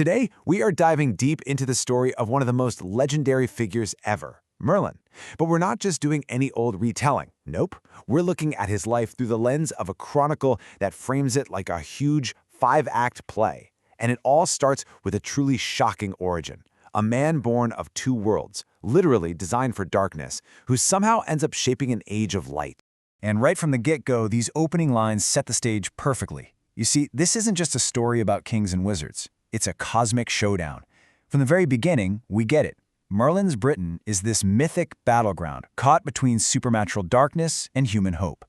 Today, we are diving deep into the story of one of the most legendary figures ever, Merlin. But we're not just doing any old retelling. Nope. We're looking at his life through the lens of a chronicle that frames it like a huge five-act play. And it all starts with a truly shocking origin. A man born of two worlds, literally designed for darkness, who somehow ends up shaping an age of light. And right from the get-go, these opening lines set the stage perfectly. You see, this isn't just a story about kings and wizards. It's a cosmic showdown. From the very beginning, we get it. Merlin's Britain is this mythic battleground caught between supernatural darkness and human hope.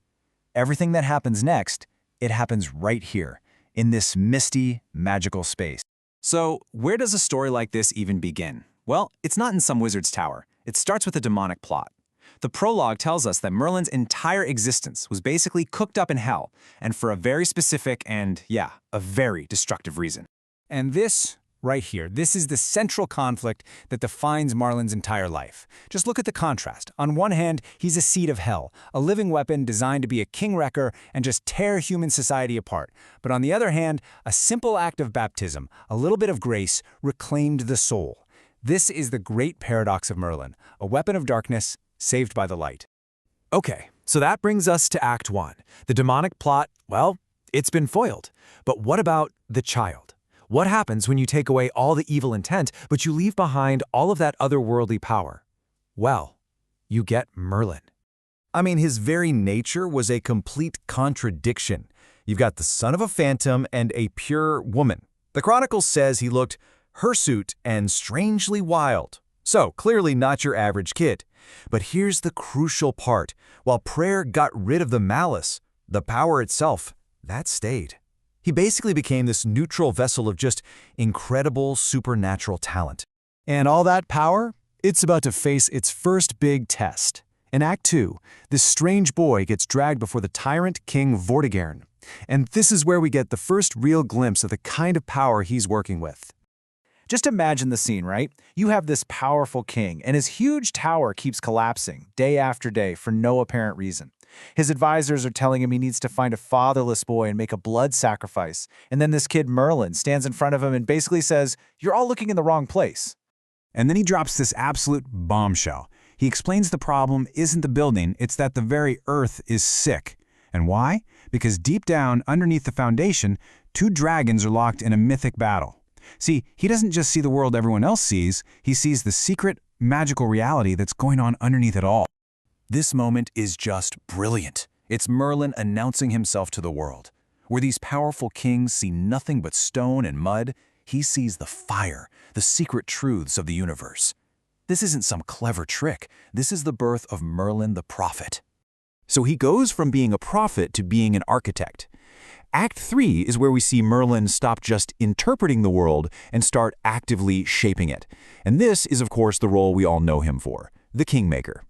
Everything that happens next, it happens right here, in this misty, magical space. So, where does a story like this even begin? Well, it's not in some wizard's tower. It starts with a demonic plot. The prologue tells us that Merlin's entire existence was basically cooked up in hell, and for a very specific and, a very destructive reason. And this, right here, this is the central conflict that defines Merlin's entire life. Just look at the contrast. On one hand, he's a seed of hell, a living weapon designed to be a king-wrecker and just tear human society apart. But on the other hand, a simple act of baptism, a little bit of grace, reclaimed the soul. This is the great paradox of Merlin, a weapon of darkness saved by the light. Okay, so that brings us to Act 1. The demonic plot, well, it's been foiled. But what about the child? What happens when you take away all the evil intent, but you leave behind all of that otherworldly power? Well, you get Merlin. I mean, his very nature was a complete contradiction. You've got the son of a phantom and a pure woman. The Chronicle says he looked hirsute and strangely wild. So, clearly not your average kid. But here's the crucial part. While prayer got rid of the malice, the power itself, that stayed. He basically became this neutral vessel of just incredible supernatural talent. And all that power, it's about to face its first big test. In Act 2, this strange boy gets dragged before the tyrant King Vortigern. And this is where we get the first real glimpse of the kind of power he's working with. Just imagine the scene, right? You have this powerful king, and his huge tower keeps collapsing day after day for no apparent reason. His advisors are telling him he needs to find a fatherless boy and make a blood sacrifice. And then this kid Merlin stands in front of him and basically says, "You're all looking in the wrong place." And then he drops this absolute bombshell. He explains the problem isn't the building, it's that the very earth is sick. And why? Because deep down, underneath the foundation, two dragons are locked in a mythic battle. See, he doesn't just see the world everyone else sees, he sees the secret, magical reality that's going on underneath it all. This moment is just brilliant. It's Merlin announcing himself to the world. Where these powerful kings see nothing but stone and mud, he sees the fire, the secret truths of the universe. This isn't some clever trick. This is the birth of Merlin the prophet. So he goes from being a prophet to being an architect. Act 3 is where we see Merlin stop just interpreting the world and start actively shaping it. And this is, of course, the role we all know him for, the Kingmaker.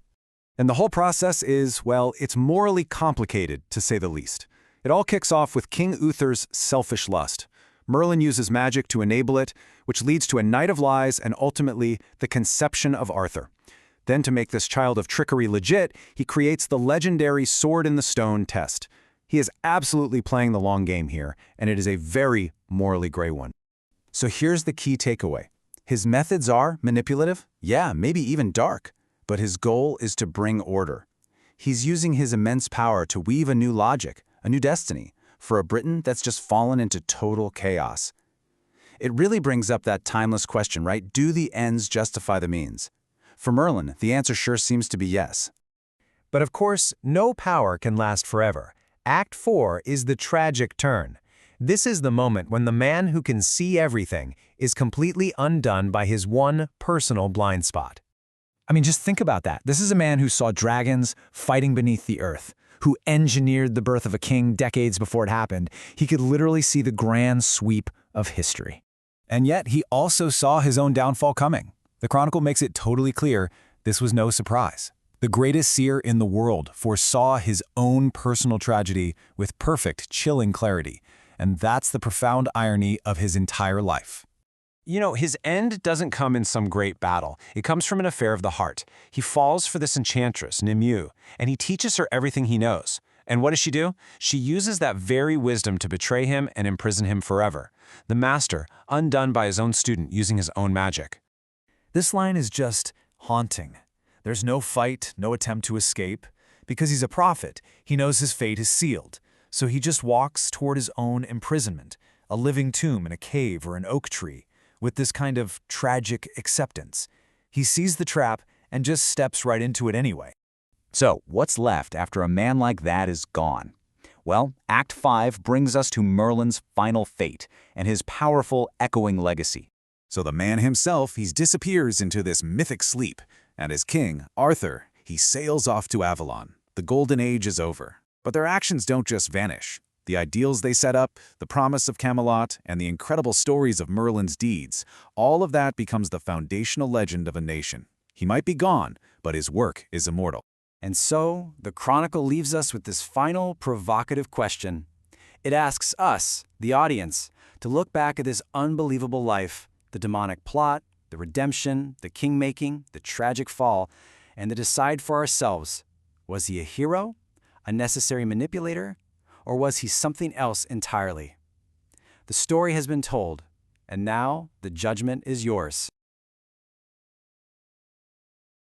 And the whole process is, well, it's morally complicated, to say the least. It all kicks off with King Uther's selfish lust. Merlin uses magic to enable it, which leads to a night of lies and ultimately the conception of Arthur. Then, to make this child of trickery legit, he creates the legendary sword in the stone test. He is absolutely playing the long game here, and it is a very morally gray one. So here's the key takeaway. His methods are manipulative, maybe even dark, but his goal is to bring order. He's using his immense power to weave a new logic, a new destiny, for a Britain that's just fallen into total chaos. It really brings up that timeless question, right? Do the ends justify the means? For Merlin, the answer sure seems to be yes. But of course, no power can last forever. Act 4 is the tragic turn. This is the moment when the man who can see everything is completely undone by his one personal blind spot. I mean, just think about that. This is a man who saw dragons fighting beneath the earth, who engineered the birth of a king decades before it happened. He could literally see the grand sweep of history. And yet, he also saw his own downfall coming. The Chronicle makes it totally clear this was no surprise. The greatest seer in the world foresaw his own personal tragedy with perfect, chilling clarity. And that's the profound irony of his entire life. You know, his end doesn't come in some great battle. It comes from an affair of the heart. He falls for this enchantress, Nimue, and he teaches her everything he knows. And what does she do? She uses that very wisdom to betray him and imprison him forever. The master, undone by his own student using his own magic. This line is just haunting. There's no fight, no attempt to escape. Because he's a prophet, he knows his fate is sealed. So he just walks toward his own imprisonment, a living tomb in a cave or an oak tree, with this kind of tragic acceptance. He sees the trap and just steps right into it anyway. So, what's left after a man like that is gone? Well, Act 5 brings us to Merlin's final fate and his powerful, echoing legacy. So the man himself, he disappears into this mythic sleep, and as king, Arthur, he sails off to Avalon. The Golden Age is over. But their actions don't just vanish. The ideals they set up, the promise of Camelot, and the incredible stories of Merlin's deeds, all of that becomes the foundational legend of a nation. He might be gone, but his work is immortal. And so, the Chronicle leaves us with this final, provocative question. It asks us, the audience, to look back at this unbelievable life, the demonic plot, the redemption, the king-making, the tragic fall, and to decide for ourselves, was he a hero, a necessary manipulator, or was he something else entirely? The story has been told, and now the judgment is yours.